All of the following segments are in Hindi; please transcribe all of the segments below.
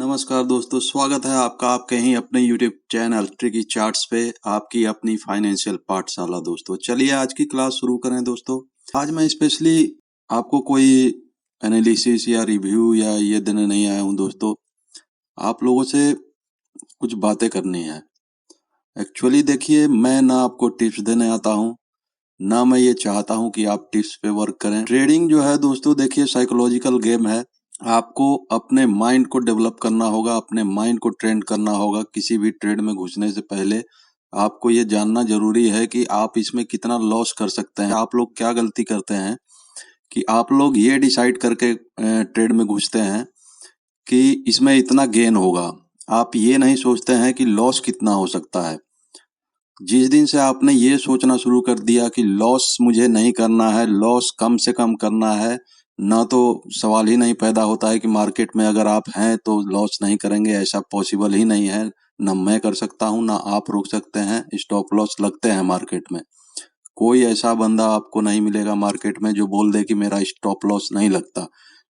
नमस्कार दोस्तों, स्वागत है आपका आपके ही अपने YouTube चैनल ट्रिकी चार्ट्स पे, आपकी अपनी फाइनेंशियल पाठशाला। दोस्तों चलिए आज की क्लास शुरू करें। दोस्तों आज मैं स्पेशली आपको कोई एनालिसिस या रिव्यू या ये देने नहीं आया हूँ। दोस्तों आप लोगों से कुछ बातें करनी है। एक्चुअली देखिए, मैं ना आपको टिप्स देने आता हूँ, ना मैं ये चाहता हूँ कि आप टिप्स पे वर्क करें। ट्रेडिंग जो है दोस्तों, देखिए साइकोलॉजिकल गेम है। आपको अपने माइंड को डेवलप करना होगा, अपने माइंड को ट्रेन करना होगा। किसी भी ट्रेड में घुसने से पहले आपको ये जानना जरूरी है कि आप इसमें कितना लॉस कर सकते हैं। आप लोग क्या गलती करते हैं कि आप लोग ये डिसाइड करके ट्रेड में घुसते हैं कि इसमें इतना गेन होगा। आप ये नहीं सोचते हैं कि लॉस कितना हो सकता है। जिस दिन से आपने ये सोचना शुरू कर दिया कि लॉस मुझे नहीं करना है, लॉस कम से कम करना है, ना तो सवाल ही नहीं पैदा होता है कि मार्केट में अगर आप हैं तो लॉस नहीं करेंगे। ऐसा पॉसिबल ही नहीं है। ना मैं कर सकता हूँ, ना आप रोक सकते हैं। स्टॉप लॉस लगते हैं मार्केट में। कोई ऐसा बंदा आपको नहीं मिलेगा मार्केट में जो बोल दे कि मेरा स्टॉप लॉस नहीं लगता।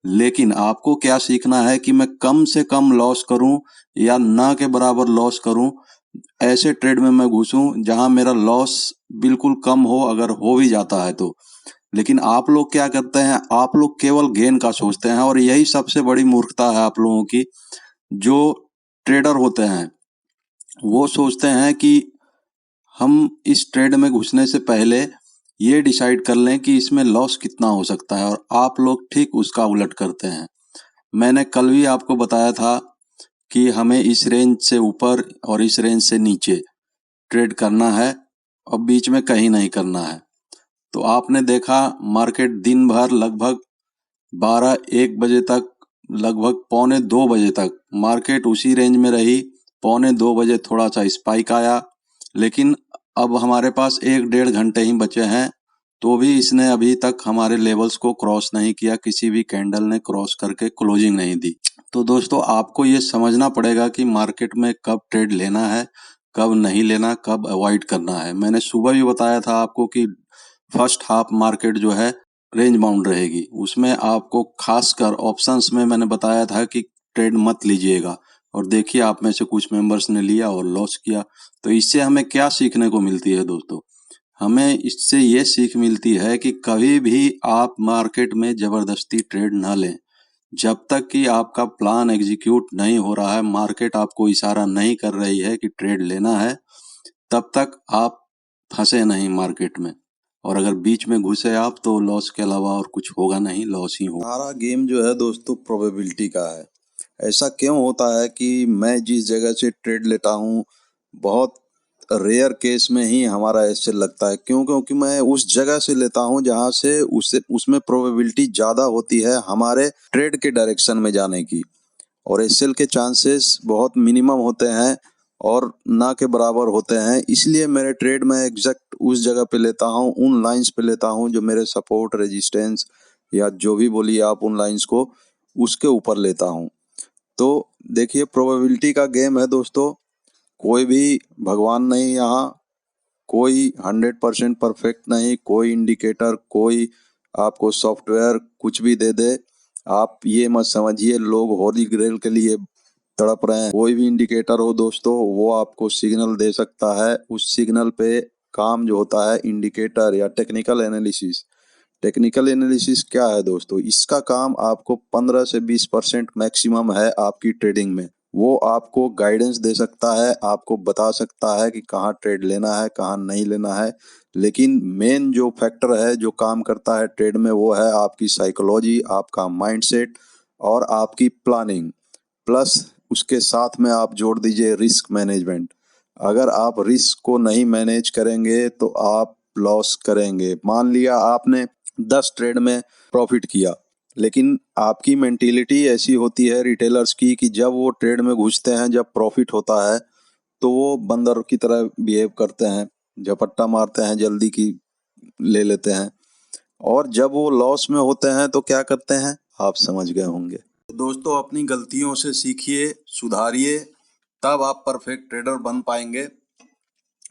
लेकिन आपको क्या सीखना है कि मैं कम से कम लॉस करूं या ना के बराबर लॉस करूं। ऐसे ट्रेड में मैं घुसूं जहां मेरा लॉस बिल्कुल कम हो, अगर हो भी जाता है तो। लेकिन आप लोग क्या करते हैं, आप लोग केवल गेन का सोचते हैं, और यही सबसे बड़ी मूर्खता है आप लोगों की। जो ट्रेडर होते हैं वो सोचते हैं कि हम इस ट्रेड में घुसने से पहले ये डिसाइड कर लें कि इसमें लॉस कितना हो सकता है, और आप लोग ठीक उसका उलट करते हैं। मैंने कल भी आपको बताया था कि हमें इस रेंज से ऊपर और इस रेंज से नीचे ट्रेड करना है और बीच में कहीं नहीं करना है। तो आपने देखा मार्केट दिन भर लगभग 12-1 बजे तक, लगभग पौने 2 बजे तक मार्केट उसी रेंज में रही। पौने 2 बजे थोड़ा सा स्पाइक आया, लेकिन अब हमारे पास 1-1.5 घंटे ही बचे हैं, तो भी इसने अभी तक हमारे लेवल्स को क्रॉस नहीं किया। किसी भी कैंडल ने क्रॉस करके क्लोजिंग नहीं दी। तो दोस्तों आपको ये समझना पड़ेगा कि मार्केट में कब ट्रेड लेना है, कब नहीं लेना, कब अवॉइड करना है। मैंने सुबह भी बताया था आपको कि फर्स्ट हाफ मार्केट जो है रेंज बाउंड रहेगी। उसमें आपको खासकर ऑप्शंस में मैंने बताया था कि ट्रेड मत लीजिएगा, और देखिए आप में से कुछ मेंबर्स ने लिया और लॉस किया। तो इससे हमें क्या सीखने को मिलती है दोस्तों? हमें इससे ये सीख मिलती है कि कभी भी आप मार्केट में जबरदस्ती ट्रेड ना लें। जब तक कि आपका प्लान एग्जीक्यूट नहीं हो रहा है, मार्केट आपको इशारा नहीं कर रही है कि ट्रेड लेना है, तब तक आप फंसे नहीं मार्केट में। और अगर बीच में घुसे आप तो लॉस के अलावा और कुछ होगा नहीं, लॉस ही होगा। सारा गेम जो है दोस्तों प्रोबेबिलिटी का है। ऐसा क्यों होता है कि मैं जिस जगह से ट्रेड लेता हूँ, बहुत रेयर केस में ही हमारा ऐसे लगता है। क्यों? क्योंकि मैं उस जगह से लेता हूँ जहाँ से उसमें प्रोबेबिलिटी ज़्यादा होती है हमारे ट्रेड के डायरेक्शन में जाने की, और एसएल के चांसेस बहुत मिनिमम होते हैं और ना के बराबर होते हैं। इसलिए मेरे ट्रेड में एग्जैक्ट उस जगह पे लेता हूँ, उन लाइंस पे लेता हूँ जो मेरे सपोर्ट, रेजिस्टेंस या जो भी बोलिए आप उन लाइंस को, उसके ऊपर लेता हूँ। तो देखिए प्रोबेबिलिटी का गेम है दोस्तों। कोई भी भगवान नहीं यहाँ, कोई 100% परफेक्ट नहीं। कोई इंडिकेटर, कोई आपको सॉफ्टवेयर कुछ भी दे दे, आप ये मत समझिए लोग होली ग्रेल के लिए तड़प रहे हैं। कोई भी इंडिकेटर हो दोस्तों, वो आपको सिग्नल दे सकता है। उस सिग्नल पे काम जो होता है इंडिकेटर या टेक्निकल एनालिसिस। टेक्निकल एनालिसिस क्या है दोस्तों? इसका काम आपको 15 से 20% मैक्सिमम है आपकी ट्रेडिंग में। वो आपको गाइडेंस दे सकता है, आपको बता सकता है कि कहाँ ट्रेड लेना है, कहाँ नहीं लेना है। लेकिन मेन जो फैक्टर है जो काम करता है ट्रेड में, वो है आपकी साइकोलॉजी, आपका माइंडसेट और आपकी प्लानिंग। प्लस उसके साथ में आप जोड़ दीजिए रिस्क मैनेजमेंट। अगर आप रिस्क को नहीं मैनेज करेंगे तो आप लॉस करेंगे। मान लिया आपने 10 ट्रेड में प्रॉफिट किया, लेकिन आपकी मेंटेलिटी ऐसी होती है रिटेलर्स की कि जब वो ट्रेड में घुसते हैं, जब प्रॉफिट होता है तो वो बंदर की तरह बिहेव करते हैं, झपट्टा मारते हैं, जल्दी की ले लेते हैं। और जब वो लॉस में होते हैं तो क्या करते हैं, आप समझ गए होंगे। दोस्तों अपनी गलतियों से सीखिए, सुधारिए, तब आप परफेक्ट ट्रेडर बन पाएंगे।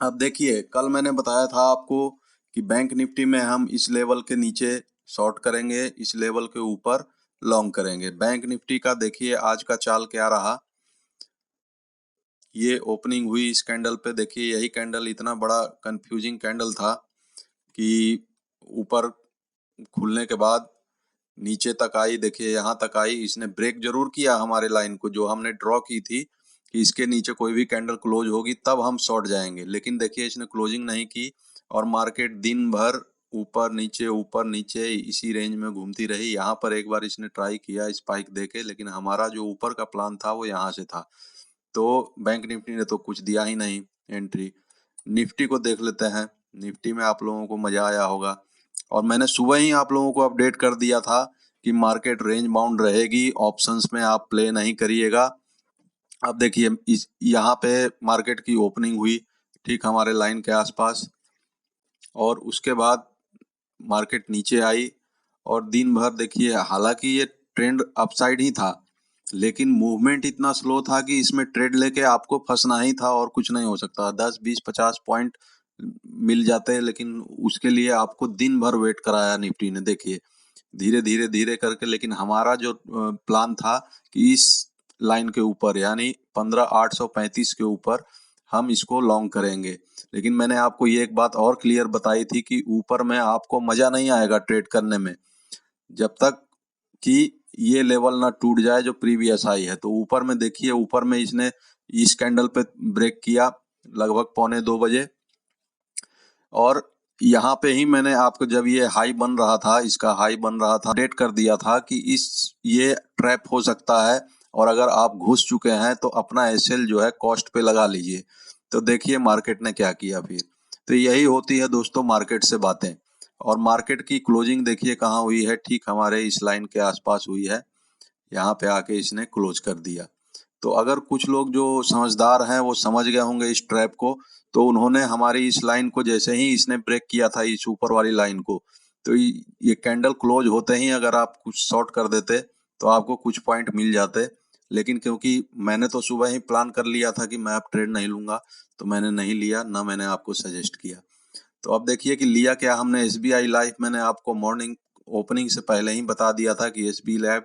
अब देखिए, कल मैंने बताया था आपको कि बैंक निफ्टी में हम इस लेवल के नीचे शॉर्ट करेंगे, इस लेवल के ऊपर लॉन्ग करेंगे। बैंक निफ्टी का देखिए आज का चाल क्या रहा। ये ओपनिंग हुई इस कैंडल पे। देखिए यही कैंडल इतना बड़ा कंफ्यूजिंग कैंडल था कि ऊपर खुलने के बाद नीचे तक आई। देखिए यहाँ तक आई, इसने ब्रेक जरूर किया हमारे लाइन को जो हमने ड्रॉ की थी कि इसके नीचे कोई भी कैंडल क्लोज होगी तब हम शॉर्ट जाएंगे, लेकिन देखिए इसने क्लोजिंग नहीं की और मार्केट दिन भर ऊपर नीचे इसी रेंज में घूमती रही। यहाँ पर एक बार इसने ट्राई किया स्पाइक देके, लेकिन हमारा जो ऊपर का प्लान था वो यहाँ से था, तो बैंक निफ्टी ने तो कुछ दिया ही नहीं एंट्री। निफ्टी को देख लेते हैं। निफ्टी में आप लोगों को मजा आया होगा और मैंने सुबह ही आप लोगों को अपडेट कर दिया था कि मार्केट रेंज बाउंड रहेगी, ऑप्शंस में आप प्ले नहीं करिएगा। अब देखिए इस यहाँ पे मार्केट की ओपनिंग हुई ठीक हमारे लाइन के आसपास और उसके बाद मार्केट नीचे आई और दिन भर देखिए, हालांकि ये ट्रेंड अपसाइड ही था लेकिन मूवमेंट इतना स्लो था कि इसमें ट्रेड लेके आपको फंसना ही था और कुछ नहीं हो सकता। 10 20 50 पॉइंट मिल जाते हैं, लेकिन उसके लिए आपको दिन भर वेट कराया निफ्टी ने। देखिए धीरे करके, लेकिन हमारा जो प्लान था कि इस लाइन के ऊपर यानी 15,835 के ऊपर हम इसको लॉन्ग करेंगे। लेकिन मैंने आपको ये एक बात और क्लियर बताई थी कि ऊपर में आपको मजा नहीं आएगा ट्रेड करने में जब तक कि ये लेवल ना टूट जाए जो प्रीवियस हाई है। तो ऊपर में देखिए, ऊपर में इसने इस कैंडल पे ब्रेक किया लगभग 1:45 और यहाँ पे ही मैंने आपको जब ये हाई बन रहा था, इसका हाई बन रहा था, अपडेट कर दिया था कि ये ट्रैप हो सकता है और अगर आप घुस चुके हैं तो अपना एसएल जो है कॉस्ट पे लगा लीजिए। तो देखिए मार्केट ने क्या किया फिर। तो यही होती है दोस्तों मार्केट से बातें। और मार्केट की क्लोजिंग देखिए कहाँ हुई है, ठीक हमारे इस लाइन के आसपास हुई है। यहाँ पे आके इसने क्लोज कर दिया। तो अगर कुछ लोग जो समझदार हैं वो समझ गए होंगे इस ट्रैप को, तो उन्होंने हमारी इस लाइन को जैसे ही इसने ब्रेक किया था इस ऊपर वाली लाइन को, तो ये कैंडल क्लोज होते ही अगर आप कुछ शॉर्ट कर देते तो आपको कुछ पॉइंट मिल जाते। लेकिन क्योंकि मैंने तो सुबह ही प्लान कर लिया था कि मैं अब ट्रेड नहीं लूंगा, तो मैंने नहीं लिया, ना मैंने आपको सजेस्ट किया। तो अब देखिए कि लिया क्या हमने। एसबीआई लाइफ मैंने आपको मॉर्निंग ओपनिंग से पहले ही बता दिया था कि एसबी लाइफ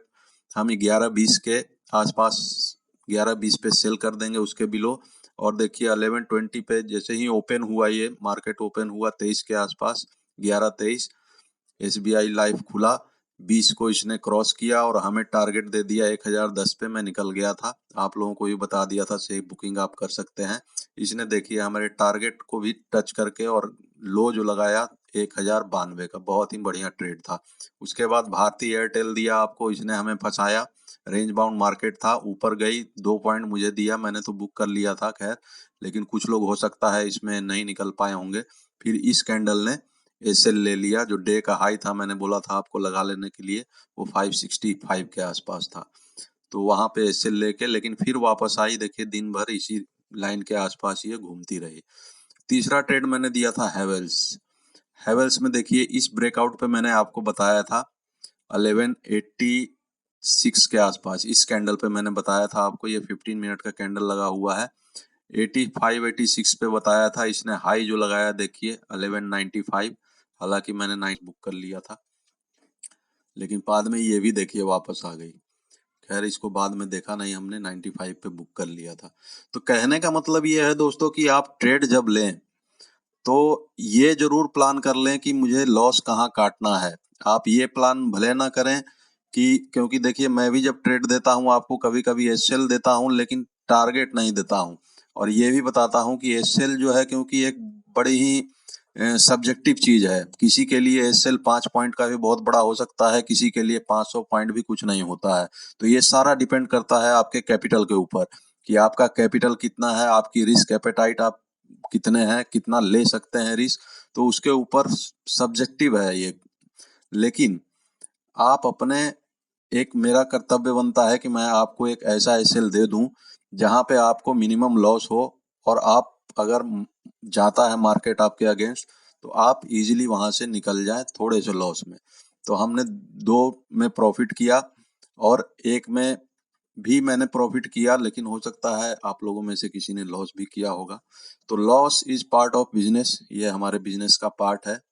हम 11:20 के आसपास 11:20 पे सेल कर देंगे उसके बिलो। और देखिए 11:20 पे जैसे ही ओपन हुआ, ये मार्केट ओपन हुआ 23 के आसपास, 11:23 एसबीआई लाइफ खुला, 20 को इसने क्रॉस किया और हमें टारगेट दे दिया 1010 पे। मैं निकल गया था, आप लोगों को भी बता दिया था सेफ बुकिंग आप कर सकते हैं। इसने देखिए हमारे टारगेट को भी टच करके और लो जो लगाया 1092 का, बहुत ही बढ़िया ट्रेड था। उसके बाद भारती एयरटेल दिया आपको, इसने हमें फंसाया। रेंज बाउंड मार्केट था, ऊपर गई 2 पॉइंट मुझे दिया, मैंने तो बुक कर लिया था खैर, लेकिन कुछ लोग हो सकता है इसमें नहीं निकल पाए होंगे। फिर इस कैंडल ने एसएल ले लिया, जो डे का हाई था मैंने बोला था आपको लगा लेने के लिए, वो 565 के आसपास था। तो वहां पे एसएल लेके लेकिन फिर वापस आई। देखिए दिन भर इसी लाइन के आसपास ये घूमती रही। तीसरा ट्रेड मैंने दिया था हैवेल्स। हैवेल्स में देखिए इस ब्रेकआउट पे मैंने आपको बताया था 1186 के आसपास, इस कैंडल पे मैंने बताया था आपको, ये 15 मिनट का कैंडल लगा हुआ है। 85 86 पे बताया था, इसने हाई जो लगाया देखिए 1195, हालांकि मैंने नाइट बुक कर लिया था, लेकिन बाद में ये भी देखिए वापस आ गई। खैर इसको बाद में देखा नहीं हमने, 95 पे बुक कर लिया था। तो कहने का मतलब ये है दोस्तों कि आप ट्रेड जब लें तो ये जरूर प्लान कर लें कि मुझे लॉस कहाँ काटना है। आप ये प्लान भले ना करें कि, क्योंकि देखिए मैं भी जब ट्रेड देता हूँ आपको कभी कभी एसएल देता हूँ लेकिन टारगेट नहीं देता हूँ। और ये भी बताता हूँ कि एसएल जो है, क्योंकि एक बड़ी ही सब्जेक्टिव चीज है, किसी के लिए एसएल 5 पॉइंट का भी बहुत बड़ा हो सकता है, किसी के लिए 500 पॉइंट भी कुछ नहीं होता है। तो ये सारा डिपेंड करता है आपके कैपिटल के ऊपर कि आपका कैपिटल कितना है, आपकी रिस्क एपेटाइट आप कितने हैं, कितना ले सकते हैं रिस्क, तो उसके ऊपर सब्जेक्टिव है ये। लेकिन आप अपने, एक मेरा कर्तव्य बनता है कि मैं आपको एक ऐसा एसएल दे दूं जहां पे आपको मिनिमम लॉस हो और आप अगर जाता है मार्केट आपके अगेंस्ट तो आप इजीली वहां से निकल जाए थोड़े से लॉस में। तो हमने 2 में प्रॉफिट किया और एक में भी मैंने प्रॉफिट किया, लेकिन हो सकता है आप लोगों में से किसी ने लॉस भी किया होगा। तो loss is part of business, ये हमारे बिजनेस का पार्ट है,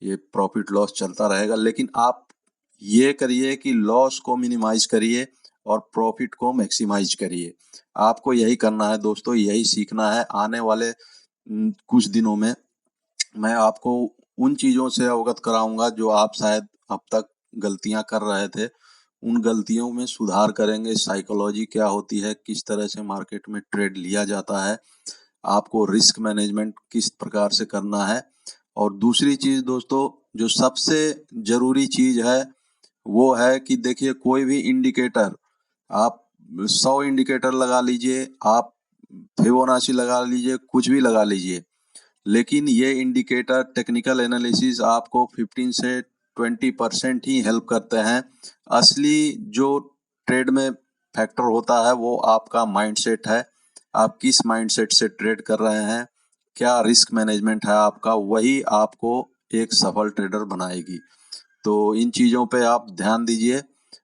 ये प्रॉफिट लॉस चलता रहेगा। लेकिन आप ये करिए कि लॉस को मिनिमाइज करिए, और प्रॉफिट को मैक्सिमाइज करिए। आपको यही करना है दोस्तों, यही सीखना है। आने वाले कुछ दिनों में मैं आपको उन चीज़ों से अवगत कराऊंगा जो आप शायद अब तक गलतियां कर रहे थे, उन गलतियों में सुधार करेंगे। साइकोलॉजी क्या होती है, किस तरह से मार्केट में ट्रेड लिया जाता है, आपको रिस्क मैनेजमेंट किस प्रकार से करना है। और दूसरी चीज़ दोस्तों, जो सबसे ज़रूरी चीज़ है वो है कि देखिए, कोई भी इंडिकेटर आप 100 इंडिकेटर लगा लीजिए, आप फिबोनाची लगा लीजिए, कुछ भी लगा लीजिए, लेकिन ये इंडिकेटर टेक्निकल एनालिसिस आपको 15 से 20% ही हेल्प करते हैं। असली जो ट्रेड में फैक्टर होता है वो आपका माइंडसेट है। आप किस माइंडसेट से ट्रेड कर रहे हैं, क्या रिस्क मैनेजमेंट है आपका, वही आपको एक सफल ट्रेडर बनाएगी। तो इन चीज़ों पे आप ध्यान दीजिए।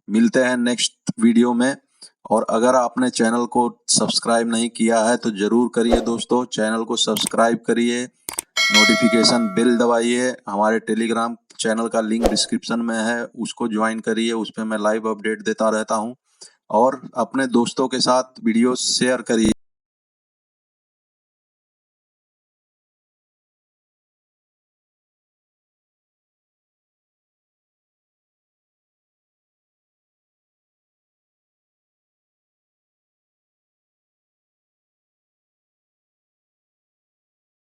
मिलते हैं नेक्स्ट वीडियो में। और अगर आपने चैनल को सब्सक्राइब नहीं किया है तो ज़रूर करिए दोस्तों, चैनल को सब्सक्राइब करिए, नोटिफिकेशन बेल दबाइए। हमारे टेलीग्राम चैनल का लिंक डिस्क्रिप्शन में है, उसको ज्वाइन करिए, उस पर मैं लाइव अपडेट देता रहता हूँ। और अपने दोस्तों के साथ वीडियो शेयर करिए।